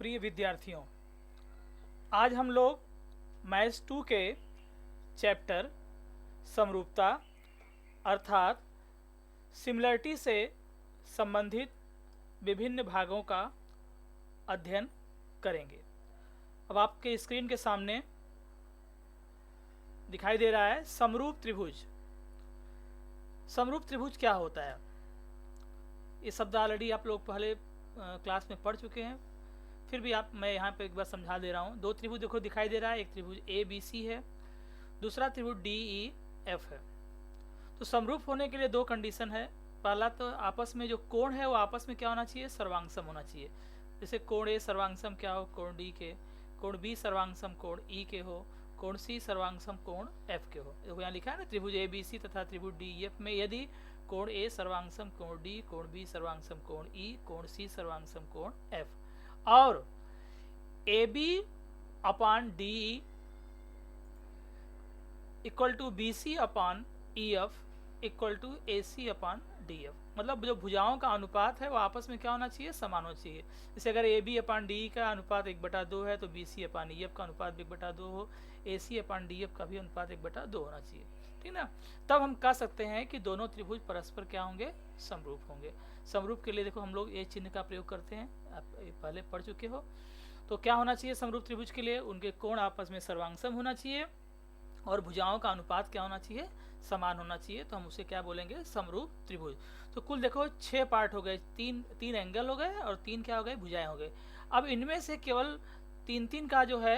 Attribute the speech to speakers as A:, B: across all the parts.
A: प्रिय विद्यार्थियों, आज हम लोग मैथ्स 2 के चैप्टर समरूपता अर्थात सिमिलरिटी से संबंधित विभिन्न भागों का अध्ययन करेंगे। अब आपके स्क्रीन के सामने दिखाई दे रहा है समरूप त्रिभुज। समरूप त्रिभुज क्या होता है? ये शब्द ऑलरेडी आप लोग पहले क्लास में पढ़ चुके हैं, फिर भी मैं यहाँ पे एक बार समझा दे रहा हूँ। दो त्रिभुज देखो दिखाई दे रहा है, एक त्रिभुज ए बी सी है, दूसरा त्रिभुज डी ई एफ है। तो समरूप होने के लिए दो कंडीशन है। पहला तो आपस में जो कोण है वो आपस में क्या होना चाहिए? सर्वांगसम होना चाहिए। जैसे कोण ए सर्वांगसम क्या हो? कोण डी के, कोण बी सर्वांगसम कोण ई के हो, कोण सी सर्वांगसम कोण एफ के हो। देखो यहाँ लिखा है ना, त्रिभुज ए बी सी तथा त्रिभुज डी ई एफ में यदि कोण ए सर्वांगसम कोण डी, कोण बी सर्वांगसम कोण ई, कोण सी सर्वांगसम कोण एफ और A B upon D equal to B C upon E F equal to A C upon D F, मतलब जो भुजाओं का अनुपात है वो आपस में क्या होना चाहिए? समान होना चाहिए। जैसे अगर ए बी अपान डी का अनुपात 1/2 है तो B C upon E F का अनुपात 1/2 हो, ए सी अपान डी एफ का भी अनुपात 1/2 होना चाहिए, ठीक ना। तब हम कह सकते हैं कि दोनों त्रिभुज परस्पर क्या होंगे? समरूप होंगे। समरूप के लिए देखो हम लोग ये चिन्ह का प्रयोग करते हैं, आप पहले पढ़ चुके हो। तो क्या होना चाहिए समरूप त्रिभुज के लिए? उनके कोण आपस में सर्वांगसम होना चाहिए और भुजाओं का अनुपात क्या होना चाहिए? समान होना चाहिए। तो हम उसे क्या बोलेंगे? समरूप त्रिभुज। तो कुल देखो 6 पार्ट हो गए, तीन एंगल हो गए और 3 क्या हो गए? भुजाएं हो गए। अब इनमें से केवल 3 का जो है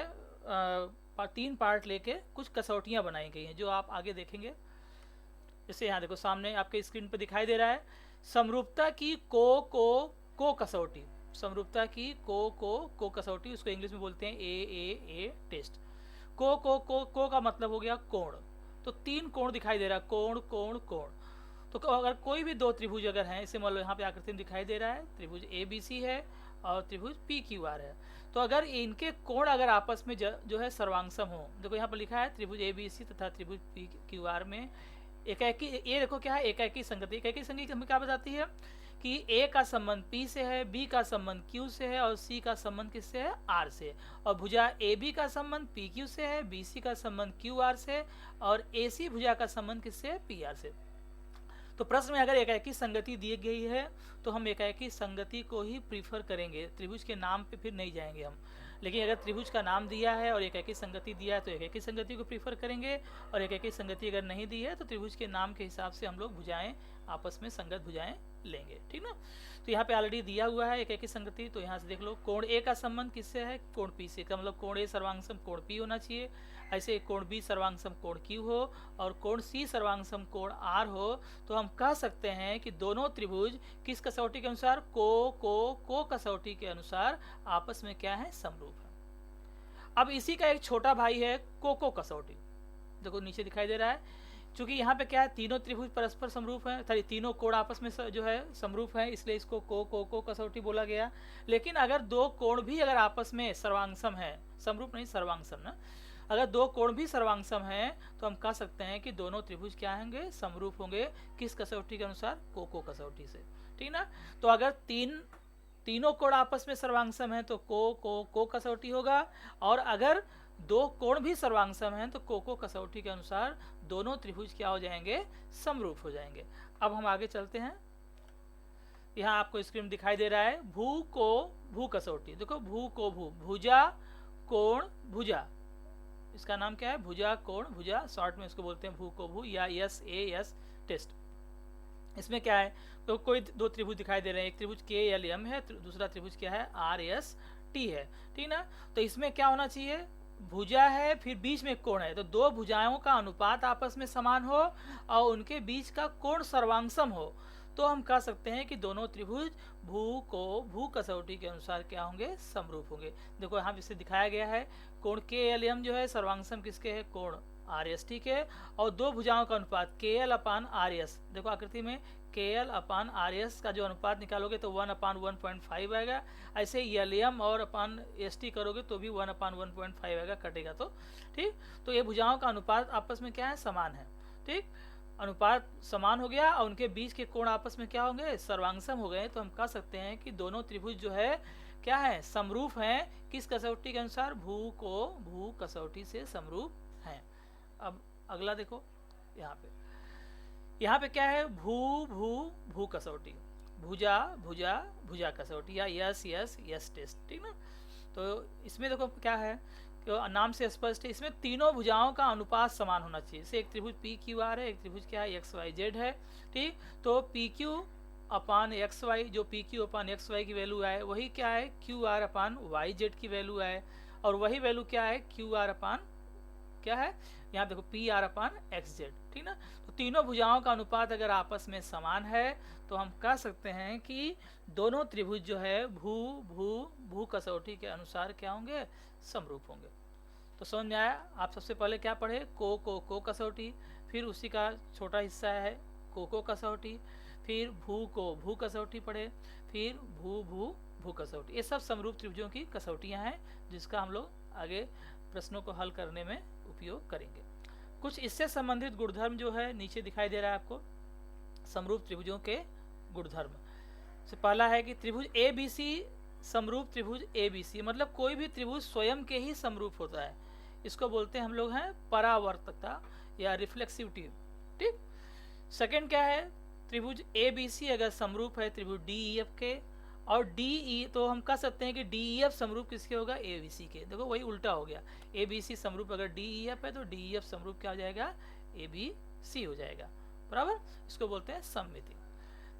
A: 3 पार्ट लेके कुछ कसौटियां बनाई गई हैं जो आप आगे देखेंगे। जैसे यहाँ देखो सामने आपके स्क्रीन पर दिखाई दे रहा है समरूपता की को कसौटी। समरूपता की को कसौटी, उसको इंग्लिश में बोलते हैं ए टेस्ट। को का मतलब हो गया कोण। तो 3 कोण दिखाई दे रहा है, कोण कोण कोण। तो अगर कोई भी दो त्रिभुज अगर हैं, इसे मान लो यहाँ पे आकृति में दिखाई दे रहा है त्रिभुज ए बी सी है और त्रिभुज पी क्यू आर है। तो अगर इनके कोण अगर आपस में जो है सर्वांगसम हो, देखो यहाँ पर लिखा है त्रिभुज ए बी सी तथा त्रिभुज पी क्यू आर में एकाकी, ये देखो क्या है? एकाकी संगति। एकाकी संगति हमें क्या बताती है कि ए का संबंध पी से है, बी का संबंध क्यू से है और सी का संबंध किससे है? आर से। और भुजा ए बी का संबंध पी क्यू से है, बी सी का संबंध क्यू आर से और ए सी भुजा का संबंध किससे है? पी आर से। तो प्रश्न में अगर एकाकी संगति दी गई है तो हम एकाकी संगति को ही प्रीफर करेंगे, त्रिभुज के नाम पे फिर नहीं जाएंगे हम। लेकिन अगर त्रिभुज का नाम दिया है और एकाकी संगति दिया है तो एकाकी संगति को प्रीफर करेंगे, और एकाकी संगति अगर नहीं दी है तो त्रिभुज के नाम के हिसाब से हम लोग भुजाएं आपस में संगत भुजाएं लेंगे, ठीक ना। तो यहाँ पे ऑलरेडी दिया हुआ है एकाकी संगति। तो यहाँ से देख लो कोण ए का संबंध किससे है? कोण पी से। का मतलब कोण ए सर्वांगसम कोण पी होना चाहिए। ऐसे कोण बी सर्वांगसम कोण क्यू हो और कोण सी सर्वांगसम कोण आर हो। तो हम कह सकते हैं कि दोनों त्रिभुज किस कसौटी के अनुसार? को कसौटी के अनुसार आपस में क्या है? समरूप है। अब इसी का एक छोटा भाई है को कसौटी। देखो नीचे दिखाई दे रहा है, चूंकि यहाँ पे क्या है? तीनों त्रिभुज परस्पर समरूप हैं, सॉरी तीनों कोण आपस में जो है समरूप है, इसलिए इसको को कसौटी बोला गया। लेकिन अगर दो कोण भी अगर आपस में सर्वांगसम है, समरूप नहीं सर्वांगसम ना, अगर दो कोण भी सर्वांगसम है तो हम कह सकते हैं कि दोनों त्रिभुज क्या होंगे? समरूप होंगे। किस कसौटी के अनुसार? को कसौटी से, ठीक ना। तो अगर तीनों कोण आपस में सर्वांगसम है तो को कसौटी होगा, और अगर दो कोण भी सर्वांगसम हैं तो को कसौटी के अनुसार दोनों त्रिभुज क्या हो जाएंगे? समरूप हो जाएंगे। अब हम आगे चलते हैं। यहाँ आपको स्क्रीन दिखाई दे रहा है भू कसौटी। देखो भुजा कोण भुजा, इसका नाम क्या है? भुजा कोण भुजा, शॉर्ट में इसको बोलते हैं भू या एस टेस्ट। इसमें क्या है? तो कोई दो त्रिभुज दिखाई दे रहे हैं, एक त्रिभुज के एल एम है, दूसरा त्रिभुज क्या है? आर एस टी है, ठीक ना। तो इसमें क्या होना चाहिए? भुजा है, फिर बीच में कोण है, तो दो भुजाओं का अनुपात आपस में समान हो और उनके बीच का कोण सर्वांगसम हो, तो हम कह सकते हैं कि दोनों त्रिभुज भू कसौटी के अनुसार क्या होंगे? समरूप होंगे। देखो यहाँ इसे दिखाया गया है कोण के एल एम जो है सर्वांगसम किसके है? कोण आर एस टी के, और दो भुजाओं का अनुपात के एल अपान आर एस। देखो आकृति में के एल अपान आर एस का जो अनुपात निकालोगे तो 1/1.5 आएगा। ऐसे एल एम और अपान एस टी करोगे तो भी 1/1.5 आएगा, कटेगा तो, ठीक। तो ये भुजाओं का अनुपात आपस में क्या है? समान है, ठीक। अनुपात समान हो गया और उनके बीच के कोण आपस में क्या होंगे? सर्वांगसम हो गए। तो हम कह सकते हैं कि दोनों त्रिभुज जो है क्या है, समरूप हैं किस कसौटी के अनुसार, भू कसौटी से समरूप हैं। अब अगला देखो, यहाँ पे क्या है, भू कसौटी, भुजा भुजा भुजा कसौटी या यस टेस्ट, ठीक ना। तो इसमें देखो क्या है, नाम से स्पष्ट है, इसमें तीनों भुजाओं का अनुपात समान होना चाहिए। जैसे एक त्रिभुज पी क्यू आर है, एक त्रिभुज क्या है, एक्स वाई जेड है, ठीक। तो पी क्यू अपान एक्स वाई, जो पी क्यू अपान एक्स वाई की वैल्यू आए वही क्या है, Q R upon y Z की वैल्यू आए, और वही वैल्यू क्या है, क्यू आर अपान क्या है, यहाँ देखो P R upon x Z, ठीक ना। तो तीनों भुजाओं का अनुपात अगर आपस में समान है तो हम कह सकते हैं कि दोनों त्रिभुज जो है भू कसौटी के अनुसार क्या होंगे, समरूप होंगे। तो समझ में आया। आप सबसे पहले क्या पढ़े, को कसौटी, फिर उसी का छोटा हिस्सा है को कसौटी, फिर भू कसौटी पढ़े, फिर भू कसौटी। ये सब समरूप त्रिभुजों की कसौटियां हैं जिसका हम लोग आगे प्रश्नों को हल करने में उपयोग करेंगे। कुछ इससे संबंधित गुणधर्म जो है नीचे दिखाई दे रहा है आपको, समरूप त्रिभुजों के गुणधर्म से पहला है कि त्रिभुज ए बी सी समरूप त्रिभुज ए बी सी, मतलब कोई भी त्रिभुज स्वयं के ही समरूप होता है, इसको बोलते हैं हम लोग हैं परावर्तकता या रिफ्लेक्सिविटी, ठीक। सेकंड क्या है, त्रिभुज ए बी सी अगर समरूप है त्रिभुज डी ई एफ के, और डी ई तो हम कह सकते हैं कि डी ई एफ समरूप किसके होगा, ए बी सी के। देखो वही उल्टा हो गया, ए बी सी समरूप अगर डी ई एफ है तो डी ई एफ समरूप क्या हो जाएगा, ए बी सी हो जाएगा, बराबर। इसको बोलते हैं सममिति।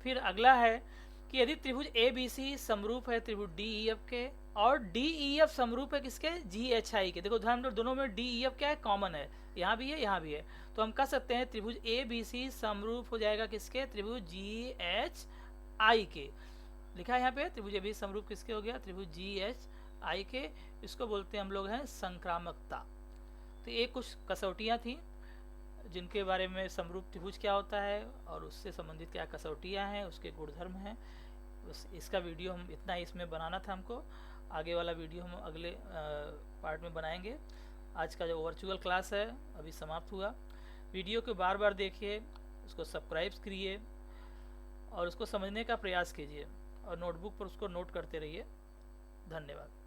A: फिर अगला है कि यदि त्रिभुज ए बी सी समरूप है त्रिभुज डी ई एफ के, और डी ई एफ समरूप है किसके, जी एच आई के। देखो ध्यान दो, दोनों में डी ई एफ क्या है, कॉमन है, यहाँ भी है यहाँ भी है। तो हम कह सकते हैं त्रिभुज ए बी सी समरूप हो जाएगा किसके, त्रिभुज जी एच आई के। लिखा है यहाँ पे त्रिभुज ए बी समरूप किसके हो गया, त्रिभुज जी एच आई के। इसको बोलते हैं हम लोग हैं संक्रामकता। तो ये कुछ कसौटियाँ थी जिनके बारे में, समरूप त्रिभुज क्या होता है और उससे संबंधित क्या कसौटियाँ हैं, उसके गुणधर्म हैं। बस इसका वीडियो हम इतना ही इसमें बनाना था हमको, आगे वाला वीडियो हम अगले पार्ट में बनाएंगे। आज का जो वर्चुअल क्लास है अभी समाप्त हुआ। वीडियो को बार बार देखिए, उसको सब्सक्राइब करिए और उसको समझने का प्रयास कीजिए, और नोटबुक पर उसको नोट करते रहिए। धन्यवाद।